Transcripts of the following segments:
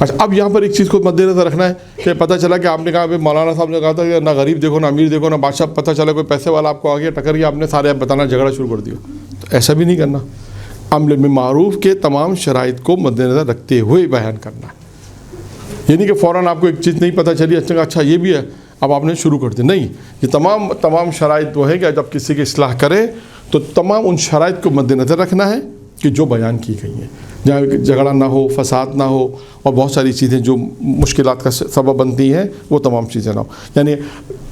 اچھا اب یہاں پر ایک چیز کو مد نظر رکھنا ہے کہ پتہ چلا کہ آپ نے کہا مولانا صاحب نے کہا تھا کہ نہ غریب دیکھو نہ امیر دیکھو نہ بادشاہ، پتہ چلا کوئی پیسے والا آپ کو آ گیا ٹکر گیا، آپ نے سارے بتانا جھگڑا شروع کر دیا، تو ایسا بھی نہیں کرنا. امر بالمعروف کے تمام شرائط کو مد نظر رکھتے ہوئے بیان کرنا ہے. یعنی کہ فوراً آپ کو ایک چیز نہیں پتہ چلی اچھا یہ بھی ہے اب آپ نے شروع کر دی، نہیں. یہ تمام شرائط وہ ہے کہ جب کسی کی اصلاح کرے تو تمام ان شرائط کو مد نظر رکھنا ہے کہ جو بیان کی گئی ہیں، جہاں جھگڑا نہ ہو، فساد نہ ہو، اور بہت ساری چیزیں جو مشکلات کا سبب بنتی ہیں وہ تمام چیزیں نہ ہو. یعنی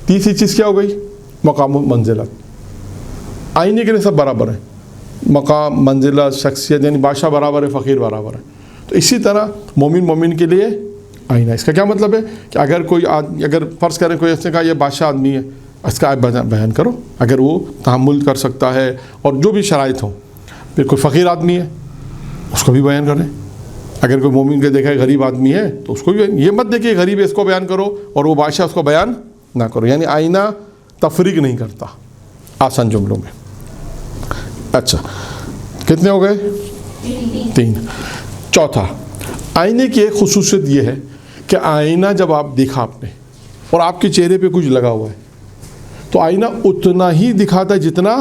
تیسری چیز کیا ہو گئی؟ مقام و منزلت. آئینے کے لیے سب برابر ہیں، مقام، منزلت، شخصیت، یعنی بادشاہ برابر ہے، فقیر برابر ہے. تو اسی طرح مومن کے لیے آئینہ. اس کا کیا مطلب ہے کہ اگر کوئی آدمی، اگر فرض کریں کوئی اس نے کہا یہ بادشاہ آدمی ہے، اس کا آپ بیان کرو اگر وہ تحمل کر سکتا ہے اور جو بھی شرائط ہوں. پھر کوئی فقیر آدمی ہے اس کو بھی بیان کریں. اگر کوئی مومن کے دیکھا ہے غریب آدمی ہے تو اس کو بھی یہ مت دیکھیے غریب ہے اس کو بیان کرو اور وہ بادشاہ اس کو بیان نہ کرو. یعنی آئینہ تفریق نہیں کرتا آسان جملوں میں. اچھا کتنے ہو گئے؟ 3. چوتھا، آئینے کی ایک خصوصیت یہ ہے کہ آئینہ جب آپ دیکھا آپ نے اور آپ کے چہرے پہ کچھ لگا ہوا ہے تو آئینہ اتنا ہی دکھاتا ہے جتنا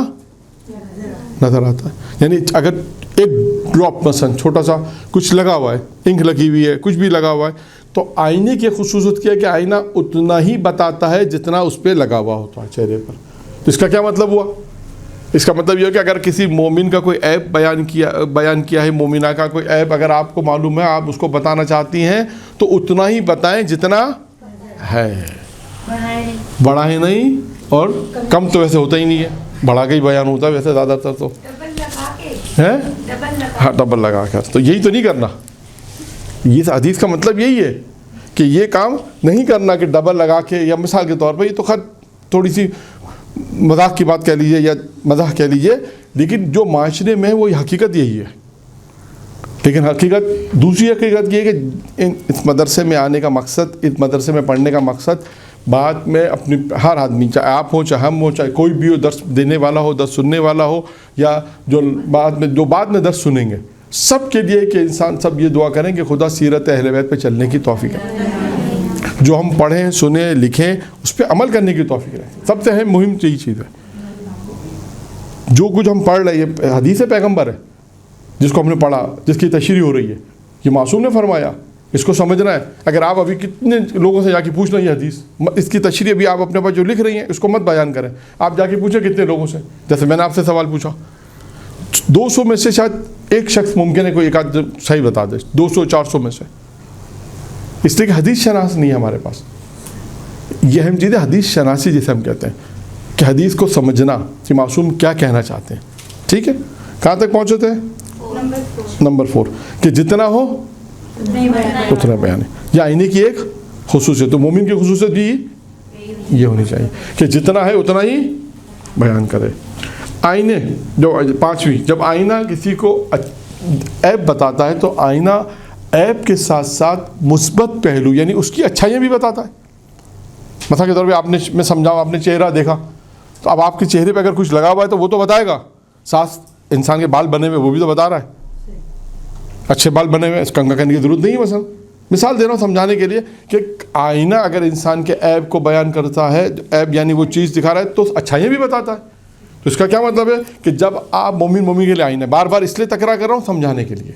نظر آتا ہے. یعنی اگر ایک ڈراپ مثلا چھوٹا سا کچھ لگا ہوا ہے، انک لگی ہوئی ہے، کچھ بھی لگا ہوا ہے، تو آئینے کی خصوصیت کیا ہے کہ آئینہ اتنا ہی بتاتا ہے جتنا اس پہ لگا ہوا ہوتا ہے چہرے پر. تو اس کا کیا مطلب ہوا؟ اس کا مطلب یہ ہے کہ اگر کسی مومن کا کوئی عیب بیان کیا ہے، مومنہ کا کوئی عیب اگر آپ کو معلوم ہے، آپ اس کو بتانا چاہتی ہیں تو اتنا ہی بتائیں جتنا ہے، بڑھائیں نہیں. اور کم تو ویسے ہوتا ہی نہیں ہے، بڑھا کے ہی بیان ہوتا ہے ویسے زیادہ تر تو ہے. ہاں ڈبل لگا کر. تو یہی تو نہیں کرنا. یہ حدیث کا مطلب یہی ہے کہ یہ کام نہیں کرنا کہ ڈبل لگا کے، یا مثال کے طور پر یہ تو خیر تھوڑی سی مذاق کی بات کہہ لیجیے یا مزاح کہہ لیجیے، لیکن جو معاشرے میں وہ حقیقت یہی ہے. لیکن دوسری حقیقت یہ ہے کہ اس مدرسے میں آنے کا مقصد، اس مدرسے میں پڑھنے کا مقصد بعد میں اپنی ہر آدمی، چاہے آپ ہوں چاہے ہم ہوں چاہے کوئی بھی ہو، درس دینے والا ہو، درس سننے والا ہو، یا جو بعد میں درس سنیں گے، سب کے لیے کہ انسان سب یہ دعا کریں کہ خدا سیرت اہل بیت پہ چلنے کی توفیق ہے. جو ہم پڑھیں، سنیں، لکھیں، اس پہ عمل کرنے کی توفیق ہے. سب سے اہم مہم یہی چیز ہے. جو کچھ ہم پڑھ رہے ہیں یہ حدیث پیغمبر ہے جس کو ہم نے پڑھا، جس کی تشریح ہو رہی ہے، یہ معصوم نے فرمایا، اس کو سمجھنا ہے. اگر آپ ابھی کتنے لوگوں سے جا کے پوچھ لیں یہ حدیث، اس کی تشریح ابھی آپ اپنے پاس جو لکھ رہی ہیں اس کو مت بیان کریں. آپ جا کے پوچھیں کتنے لوگوں سے، جیسے میں نے آپ سے سوال پوچھا، 200 میں سے شاید ایک شخص ممکن ہے کوئی ایک آدھ صحیح بتا دے، 200-400 میں سے. اس لیے کہ حدیث شناس نہیں ہے ہمارے پاس. یہ اہم چیز ہے حدیث شناسی جسے ہم کہتے ہیں، کہ حدیث کو سمجھنا کہ معصوم کیا کہنا چاہتے ہیں. ٹھیک ہے، کہاں تک پہنچے تھے؟ نمبر 4 کہ جتنا ہو اتنا بیان ہے. یہ آئینے کی ایک خصوصیت. تو مومن کی خصوصیت بھی یہ ہونی چاہیے کہ جتنا ہے اتنا ہی بیان کرے. آئینے جو 5ویں، جب آئینہ کسی کو عیب بتاتا ہے تو آئینہ عیب کے ساتھ ساتھ مثبت پہلو یعنی اس کی اچھائیاں بھی بتاتا ہے. مثلا کے طور پہ میں سمجھاؤں، آپ نے چہرہ دیکھا تو اب آپ کے چہرے پہ اگر کچھ لگا ہوا ہے تو وہ تو بتائے گا. ساتھ انسان کے بال بنے ہوئے وہ بھی تو بتا رہا ہے. اچھے بال بنے ہوئے اس کنگا کرنے کی ضرورت نہیں ہے. مثال دے رہا ہوں سمجھانے کے لیے کہ آئینہ اگر انسان کے عیب کو بیان کرتا ہے، عیب یعنی وہ چیز دکھا رہا ہے، تو اچھائیاں بھی بتاتا ہے. تو اس کا کیا مطلب ہے کہ جب آپ مومن کے لیے آئینہ، بار بار اس لیے تکرار کر رہا ہوں سمجھانے کے لیے،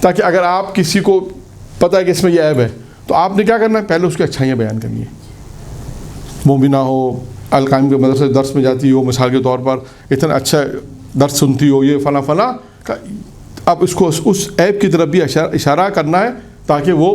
تاکہ اگر آپ کسی کو پتہ ہے کہ اس میں یہ عیب ہے تو آپ نے کیا کرنا ہے، پہلے اس کی اچھائیاں بیان کرنی ہے. مومنہ ہو، القائم کے مدرسے درس میں جاتی ہو، مثال کے طور پر اتنا اچھا درس سنتی ہو، یہ فلاں فلاں، اب اس کو اس عیب کی طرف بھی اشارہ کرنا ہے تاکہ وہ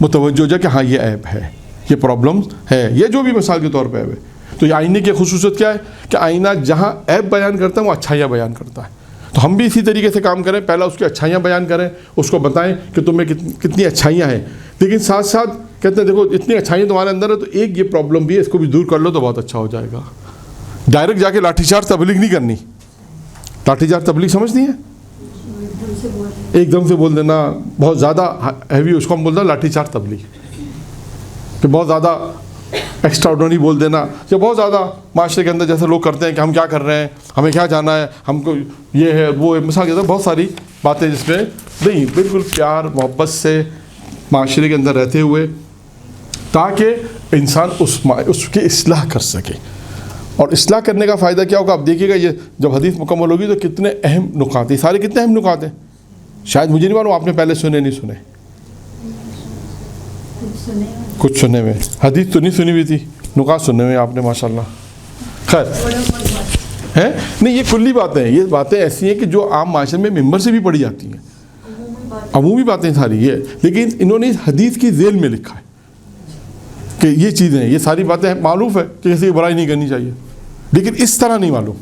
متوجہ ہو جائے کہ ہاں یہ عیب ہے، یہ پرابلم ہے، یہ جو بھی مثال کے طور پہ عیب ہے. تو یہ آئینے کی خصوصیت کیا ہے کہ آئینہ جہاں عیب بیان کرتا ہے وہ اچھائیاں بیان کرتا ہے. تو ہم بھی اسی طریقے سے کام کریں، پہلا اس کی اچھائیاں بیان کریں، اس کو بتائیں کہ تمہیں کتنی اچھائیاں ہیں، لیکن ساتھ ساتھ کہتے ہیں دیکھو اتنی اچھائیاں تمہارے اندر ہے تو ایک یہ پرابلم بھی ہے، اس کو بھی دور کر لو تو بہت اچھا ہو جائے گا. ڈائریکٹ جا کے لاٹھی چارج تبلیغ نہیں کرنی. لاٹھی چارج تبلیغ سمجھتی ہیں؟ ایک دم سے بول دینا، بہت زیادہ ہیوی، اس کو ہم بولتے ہیں لاٹھی چارج تبلیغ. کہ بہت زیادہ ایکسٹرا آرڈنری بول دینا، یا بہت زیادہ معاشرے کے اندر جیسے لوگ کرتے ہیں کہ ہم کیا کر رہے ہیں، ہمیں کیا جانا ہے، ہم کو یہ ہے وہ ہے. مثال کے طور بہت ساری باتیں جس میں نہیں، بالکل پیار محبت سے معاشرے کے اندر رہتے ہوئے تاکہ انسان اس کی اصلاح کر سکے. اور اصلاح کرنے کا فائدہ کیا ہوگا؟ آپ دیکھیے گا یہ جب حدیث مکمل ہوگی تو کتنے اہم نکات ہیں. سارے کتنے اہم نکات ہیں، شاید مجھے نہیں معلوم آپ نے پہلے سنے نہیں سنے. کچھ سنے ہوئے، حدیث تو نہیں سنی ہوئی تھی، نکات سننے ہوئے آپ نے ماشاءاللہ. خیر ہے نہیں، یہ کلی باتیں ہیں، یہ باتیں ایسی ہیں کہ جو عام معاشرے میں ممبر سے بھی پڑھی جاتی ہیں، عمومی باتیں ساری یہ، لیکن انہوں نے حدیث کی ذیل میں لکھا ہے کہ یہ چیزیں ہیں، یہ ساری باتیں معلوم ہے کہ کسی کی برائی نہیں کرنی چاہیے، لیکن اس طرح نہیں معلوم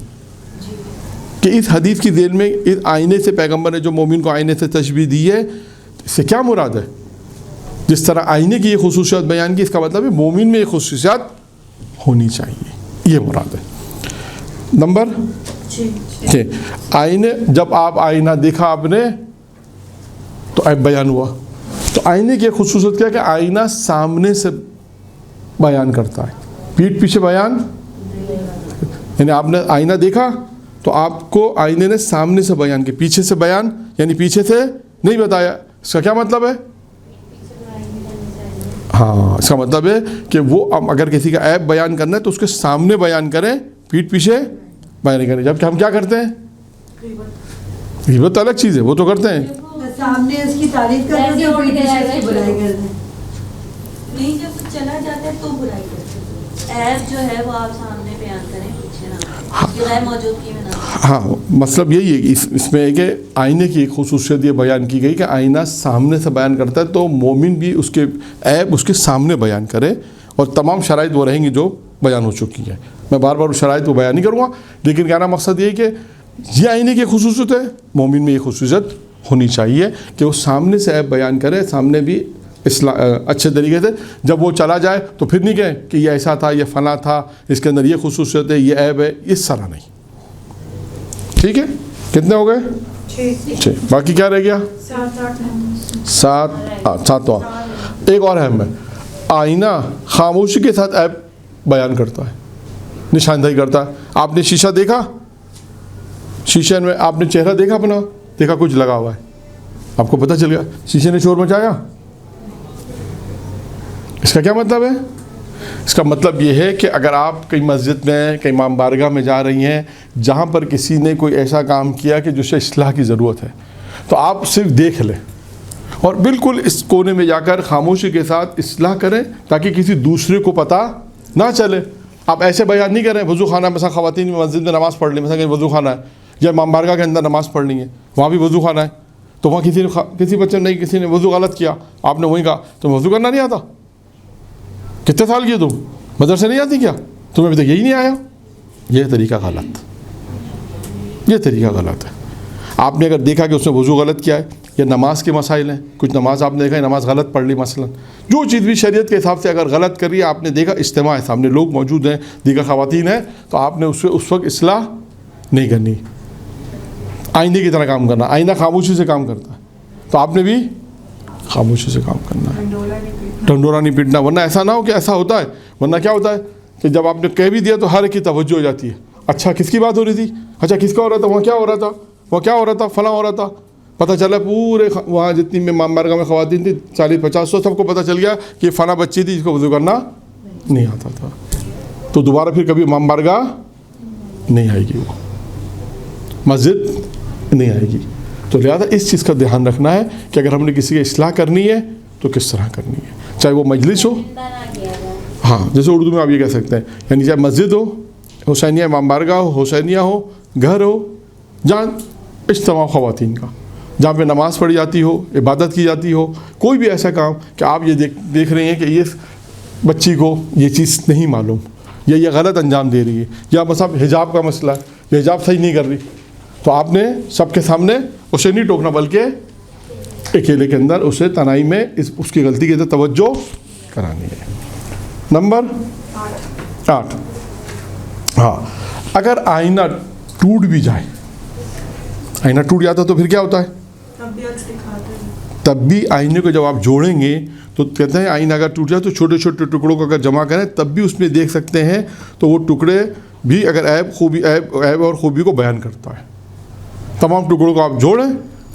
کہ اس حدیث کی ذیل میں اس آئینے سے پیغمبر نے جو مومن کو آئینے سے تشبیہ دی ہے، اس سے کیا مراد ہے؟ جس طرح آئینے کی یہ خصوصیات بیان کی، اس کا مطلب ہے مومن میں یہ خصوصیات ہونی چاہیے، یہ مراد ہے. نمبر 6، آئینے، جب آپ آئینہ دیکھا آپ نے تو عیب بیان ہوا. تو آئینے کی خصوصیت کیا ہے کہ آئینہ سامنے سے بیان کرتا ہے، پیٹھ پیچھے بیان، یعنی آپ نے آئینہ دیکھا تو آپ کو آئینے نے سامنے سے بیان کیا، پیچھے سے بیان یعنی پیچھے سے نہیں بتایا. اس کا کیا مطلب ہے؟ ہاں، اس کا مطلب ہے کہ وہ اگر کسی کا عیب بیان کرنا ہے تو اس کے سامنے بیان کریں، پیٹھ پیچھے بیان نہیں کریں. جبکہ ہم کیا کرتے ہیں؟ غیبت الگ چیز ہے، وہ تو کرتے ہیں سامنے اس کی تعریف کرتے ہیں، پیٹھ پیچھے اس کی برائی کرتے ہیں. نہیں، جب چلا جاتا ہے تو برائی کرتے ہیں. عیب جو ہے وہ آپ سامنے بیان کریں، پیچھے نہ غیر موجودگی میں نہ. ہاں، مطلب یہی ہے اس میں ہے کہ آئینے کی ایک خصوصیت یہ بیان کی گئی کہ آئینہ سامنے سے بیان کرتا ہے تو مومن بھی اس کے عیب اس کے سامنے بیان کرے، اور تمام شرائط وہ رہیں گی جو بیان ہو چکی ہیں. میں بار بار شرائط کو بیان نہیں کروں گا، لیکن کہنا مقصد یہ ہے کہ یہ آئینے کی خصوصیت ہے، مومن میں یہ خصوصیت ہونی چاہیے کہ وہ سامنے سے عیب بیان کرے، سامنے بھی اچھے طریقے سے. جب وہ چلا جائے تو پھر نہیں کہیں کہ یہ ایسا تھا، یہ فلاں تھا، اس کے اندر یہ خصوصیت ہے، یہ عیب ہے، اس طرح نہیں. ٹھیک ہے، کتنے ہو گئے؟ 6. باقی کیا رہ گیا؟ 7 اور ایک اور اہم ہے. آئینہ خاموشی کے ساتھ عیب بیان کرتا ہے، نشاندہی کرتا ہے. آپ نے شیشہ دیکھا، شیشے میں آپ نے چہرہ دیکھا اپنا، دیکھا کچھ لگا ہوا ہے، آپ کو پتہ چل گیا، شیشے نے شور مچایا. اس کا کیا مطلب ہے؟ اس کا مطلب یہ ہے کہ اگر آپ کئی مسجد میں، کئی امام بارگاہ میں جا رہی ہیں جہاں پر کسی نے کوئی ایسا کام کیا کہ جسے اصلاح کی ضرورت ہے، تو آپ صرف دیکھ لیں اور بالکل اس کونے میں جا کر خاموشی کے ساتھ اصلاح کریں تاکہ کسی دوسرے کو پتہ نہ چلے. آپ ایسے بیان نہیں کریں. وضو خانہ مثلا خواتین میں مسجد میں نماز پڑھ لی، مثلا وضو خانہ ہے، یا امام بارگاہ کے اندر نماز پڑھ لی ہے، وہاں بھی وضو خانہ ہے، تو وہاں کسی بچے نے کسی نے وضو غلط کیا، آپ نے وہیں کہا تمہیں وضو کرنا نہیں آتا؟ کتنے سال کی تم مدرسے نہیں آتی کیا؟ تمہیں ابھی تک یہی نہیں آیا؟ یہ طریقہ غلط، یہ طریقہ غلط ہے. آپ نے اگر دیکھا کہ اس نے وضو غلط کیا ہے یا نماز کے مسائل ہیں، کچھ نماز آپ نے دیکھا ہے نماز غلط پڑھ لی، مثلا جو چیز بھی شریعت کے حساب سے اگر غلط کر رہی ہے، آپ نے دیکھا اجتماع ہے، سامنے لوگ موجود ہیں، دیگر خواتین ہیں، تو آپ نے اس وقت اصلاح نہیں کرنی، آئینے کی طرح کام کرنا. آئینہ خاموشی سے کام کرتا ہے تو آپ نے بھی خاموشی سے کام کرنا ہے، ڈنڈورا نہیں پیٹنا. ورنہ ایسا نہ ہو کہ ایسا ہوتا ہے، ورنہ کیا ہوتا ہے کہ جب آپ نے کہہ بھی دیا تو ہر ایک کی توجہ ہو جاتی ہے. اچھا کس کی بات ہو رہی تھی؟ اچھا کس کا ہو رہا تھا؟ وہاں کیا ہو رہا تھا؟ وہ کیا ہو رہا تھا؟ فلاں ہو رہا تھا. پتہ چلا پورے وہاں جتنی میں امام بارگاہ میں خواتین تھیں 40-50 سب کو پتہ چل گیا کہ یہ فلاں بچی تھی جس کو وضو کرنا نہیں آتا تھا. تو دوبارہ پھر کبھی امام بارگاہ نہیں آئے گی، وہ مسجد نہیں آئے گی. تو لہٰذا اس چیز کا دھیان رکھنا ہے کہ اگر ہم نے کسی کی اصلاح کرنی ہے تو کس طرح کرنی ہے، چاہے وہ مجلس ہو، ہاں جیسے اردو میں آپ یہ کہہ سکتے ہیں، یعنی چاہے مسجد ہو، حسینیہ امام بارگاہ ہو، حسینیہ ہو، گھر ہو، جہاں اجتماع خواتین کا، جہاں پہ نماز پڑھی جاتی ہو، عبادت کی جاتی ہو، کوئی بھی ایسا کام کہ آپ یہ دیکھ رہے ہیں کہ یہ بچی کو یہ چیز نہیں معلوم یا یہ غلط انجام دے رہی ہے، یا مثلا حجاب کا مسئلہ ہے، یہ حجاب صحیح نہیں کر رہی، تو آپ نے سب کے سامنے اسے نہیں ٹوکنا بلکہ اکیلے کے اندر اسے تنہائی میں اس کی غلطی کی طرف توجہ کرانی ہے. نمبر 8، ہاں اگر آئینہ ٹوٹ بھی جائے، آئینہ ٹوٹ جاتا تو پھر کیا ہوتا ہے؟ تب بھی آئینے کو جب آپ جوڑیں گے تو کہتے ہیں آئینہ اگر ٹوٹ جائے تو چھوٹے چھوٹے ٹکڑوں کو اگر جمع کریں تب بھی اس میں دیکھ سکتے ہیں، تو وہ ٹکڑے بھی اگر عیب اور خوبی کو بیان کرتا ہے. تمام ٹکڑوں کو آپ جوڑیں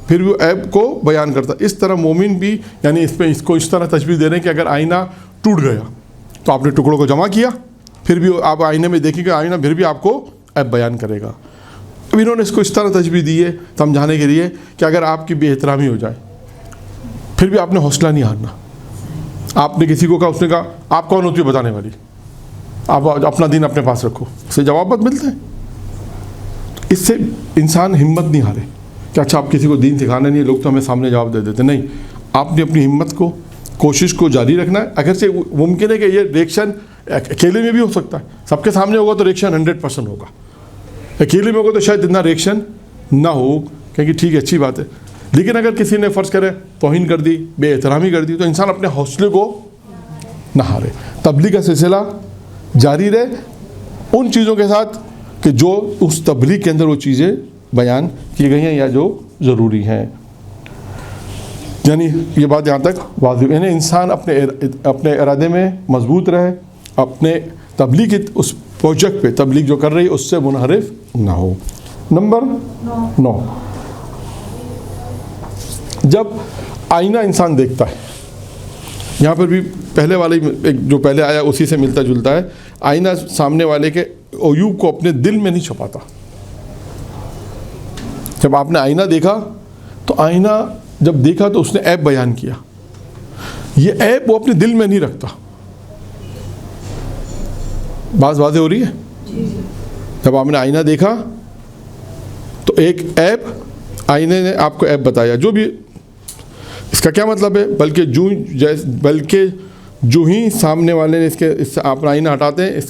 پھر بھی وہ عیب کو بیان کرتا ہے. اس طرح مومن بھی یعنی اس میں اس کو اس طرح تشبیہ دے رہے ہیں کہ اگر آئینہ ٹوٹ گیا تو آپ نے ٹکڑوں کو جمع کیا, پھر بھی آپ آئینے میں دیکھیں گے آئینہ پھر بھی آپ کو عیب بیان کرے گا. اب انہوں نے اس کو اس طرح تشبیہ دی ہے سمجھانے کے لیے کہ اگر آپ کی بے احترامی ہو جائے پھر بھی آپ نے حوصلہ نہیں ہارنا. آپ نے کسی کو کہا, اس نے کہا آپ کون ہوتی ہو بتانے والی, آپ اپنا دین اپنے پاس رکھو, اس سے جوابات ملتے ہیں. اس سے انسان ہمت نہیں ہارے کہ اچھا آپ کسی کو دین سکھانا نہیں ہے, لوگ تو ہمیں سامنے جواب دے دیتے. نہیں, آپ نے اپنی ہمت کو کوشش کو جاری رکھنا ہے. اگرچہ ممکن ہے کہ یہ ریئیکشن اکیلے میں بھی ہو سکتا ہے, سب کے سامنے ہوگا تو ریئیکشن 100% ہوگا, اکیلے میں ہوگا تو شاید اتنا ریئیکشن نہ ہو کہ ٹھیک ہے اچھی بات ہے. لیکن اگر کسی نے فرض کرے توہین کر دی, بے احترامی کر دی, تو انسان اپنے حوصلے کو نہ ہارے. تبلیغ کا سلسلہ جاری رہے ان چیزوں کے ساتھ کہ جو اس تبلیغ کے اندر وہ چیزیں بیان کی گئی ہیں یا جو ضروری ہیں. یعنی یہ بات یہاں تک واضح, یعنی انسان اپنے ارادے میں مضبوط رہے, اپنے تبلیغ کی اس پروجیکٹ پہ تبلیغ جو کر رہی ہے اس سے منحرف نہ ہو. نمبر 9, جب آئینہ انسان دیکھتا ہے, یہاں پر بھی پہلے والے جو پہلے آیا اسی سے ملتا جلتا ہے. آئینہ سامنے والے کے عیوب کو اپنے دل میں نہیں چھپاتا. جب آپ نے آئینہ دیکھا تو آئینہ جب دیکھا تو اس نے عیب بیان کیا, یہ عیب وہ اپنے دل میں نہیں رکھتا. بات واضح ہو رہی ہے؟ جب آپ نے آئینہ دیکھا تو ایک عیب آئینے نے آپ کو عیب بتایا, جو بھی اس کا کیا مطلب ہے, بلکہ جو ہی سامنے والے نے اس سے آپ آئینہ ہٹاتے ہیں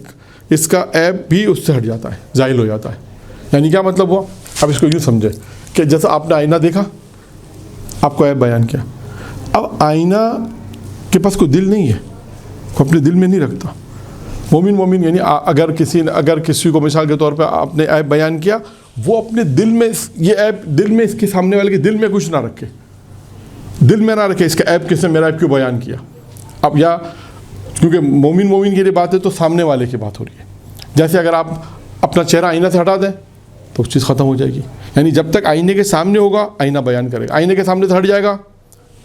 اس کا عیب بھی اس سے ہٹ جاتا ہے, زائل ہو جاتا ہے. یعنی کیا مطلب ہوا, اب اس کو یوں سمجھے کہ جیسا آپ نے آئینہ دیکھا, آپ کو عیب بیان کیا, اب آئینہ کے پاس کوئی دل نہیں ہے, وہ اپنے دل میں نہیں رکھتا. مومن یعنی اگر کسی کو مثال کے طور پہ آپ نے عیب بیان کیا, وہ اپنے دل میں یہ عیب دل میں اس کے سامنے والے کے دل میں کچھ نہ رکھے, دل میں نہ رکھے اس کا عیب کس نے میرا عیب کیوں بیان کیا. اب یا کیونکہ مومن کے لیے بات ہے تو سامنے والے کی بات ہو رہی ہے. جیسے اگر آپ اپنا چہرہ آئینہ سے ہٹا دیں تو اس چیز ختم ہو جائے گی. یعنی جب تک آئینے کے سامنے ہوگا آئینہ بیان کرے گا, آئینے کے سامنے سے ہٹ جائے گا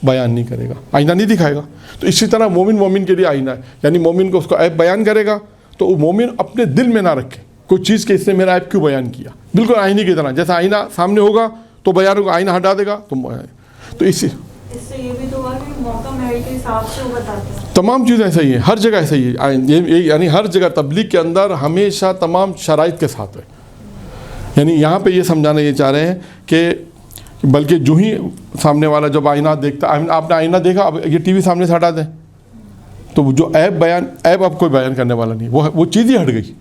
بیان نہیں کرے گا, آئینہ نہیں دکھائے گا. تو اسی طرح مومن کے لیے آئینہ ہے, یعنی مومن کو اس کا عیب بیان کرے گا تو وہ مومن اپنے دل میں نہ رکھے کوئی چیز کہ اس نے میرا عیب کیوں بیان کیا. بالکل آئینے کی طرح, جیسا آئینہ سامنے ہوگا تو بیان ہوگا, آئینہ ہٹا دے گا تو اس سے یہ بھی تو ہوا کہ موقع محل کے حساب سے وہ بتاتے ہیں. تمام چیزیں ایسا ہی ہیں, ہر جگہ ایسا ہی ہے. یعنی ہر جگہ تبلیغ کے اندر ہمیشہ تمام شرائط کے ساتھ ہے. یعنی یہاں پہ یہ سمجھانا یہ چاہ رہے ہیں کہ بلکہ جو ہی سامنے والا جب آئینہ دیکھتا, آپ نے آئینہ دیکھا, اب یہ ٹی وی سامنے سے ہٹا دیں تو جو عیب اب کوئی بیان کرنے والا نہیں, وہ چیز ہی ہٹ گئی.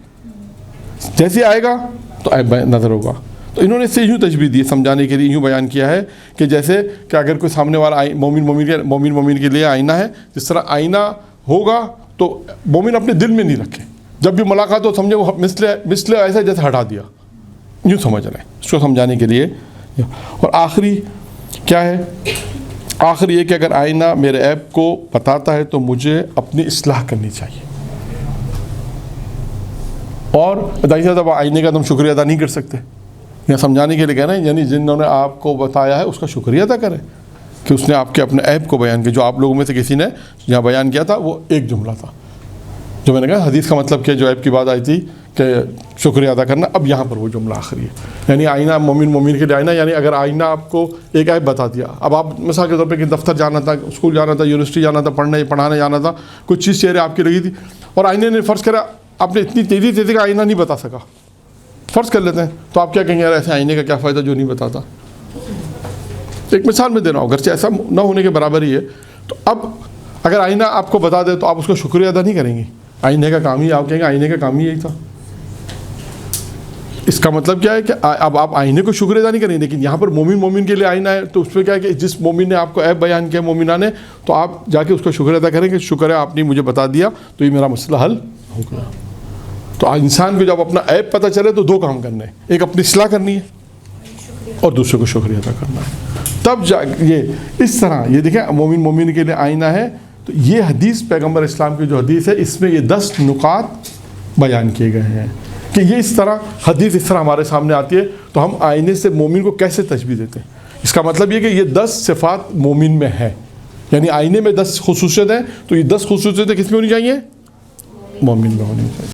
جیسے آئے گا تو عیب نظر ہوگا. تو انہوں نے اس سے یوں تشبیہ دی سمجھانے کے لیے, یوں بیان کیا ہے کہ جیسے کہ اگر کوئی سامنے والا مومن کے لیے آئینہ ہے, جس طرح آئینہ ہوگا تو مومن اپنے دل میں نہیں رکھے, جب بھی ملاقات ہو سمجھے وہ مثل ایسا جیسے ہٹا دیا, یوں سمجھ رہے ہیں اس کو سمجھانے کے لیے. اور آخری کیا ہے, آخری یہ کہ اگر آئینہ میرے عیب کو بتاتا ہے تو مجھے اپنی اصلاح کرنی چاہیے. اور اب آئینے کا تم شکریہ ادا نہیں کر سکتے, یا سمجھانے کے لیے کہہ رہے ہیں یعنی جنہوں نے آپ کو بتایا ہے اس کا شکریہ ادا کریں کہ اس نے آپ کے اپنے عیب کو بیان کیا. جو آپ لوگوں میں سے کسی نے جہاں بیان کیا تھا وہ ایک جملہ تھا, جو میں نے کہا حدیث کا مطلب کیا, جو عیب کی بات آئی تھی کہ شکریہ ادا کرنا, اب یہاں پر وہ جملہ آخری ہے. یعنی آئینہ مومن کے لیے آئینہ, یعنی اگر آئینہ آپ کو ایک عیب بتا دیا, اب آپ مثال کے طور پہ کہ دفتر جانا تھا, اسکول جانا تھا, یونیورسٹی جانا تھا, پڑھانے جانا تھا, کوئی چیز چہرے آپ کی لگی تھی اور آئینے نے فرض کرا آپ نے اتنی تیزی کا آئینہ نہیں بتا سکا, فرض کر لیتے ہیں, تو آپ کیا کہیں یار ایسے آئینے کا کیا فائدہ جو نہیں بتاتا. ایک مثال میں دے رہا ہوں, اگرچہ ایسا نہ ہونے کے برابر ہی ہے. تو اب اگر آئینہ آپ کو بتا دے تو آپ اس کا شکریہ ادا نہیں کریں گے, آئینے کا کام ہی, آپ کہیں گے آئینے کا کام ہی یہی تھا. اس کا مطلب کیا ہے کہ اب آپ آئینے کو شکریہ ادا نہیں کریں گے. لیکن یہاں پر مومن کے لیے آئینہ ہے تو اس پہ کیا ہے کہ جس مومن نے آپ کو عیب بیان کیا مومنہ نے, تو آپ جا کے اس کا شکریہ ادا کریں کہ شکر ہے آپ نے مجھے بتا دیا تو یہ میرا مسئلہ حل ہو گیا. تو انسان کو جب اپنا عیب پتہ چلے تو دو کام کرنے ہیں, ایک اپنی اصلاح کرنی ہے اور دوسرے کو شکریہ ادا کرنا ہے. تب جا یہ اس طرح یہ دیکھیں مومن کے لیے آئینہ ہے. تو یہ حدیث پیغمبر اسلام کی جو حدیث ہے اس میں یہ 10 نکات بیان کیے گئے ہیں کہ یہ اس طرح حدیث اس طرح ہمارے سامنے آتی ہے تو ہم آئینے سے مومن کو کیسے تشبیہ دیتے ہیں. اس کا مطلب یہ کہ یہ 10 صفات مومن میں ہے، یعنی آئینے میں 10 خصوصیت ہیں، تو یہ 10 خصوصیتیں کس میں ہونی چاہیے؟ مومن میں ہونی چاہیے.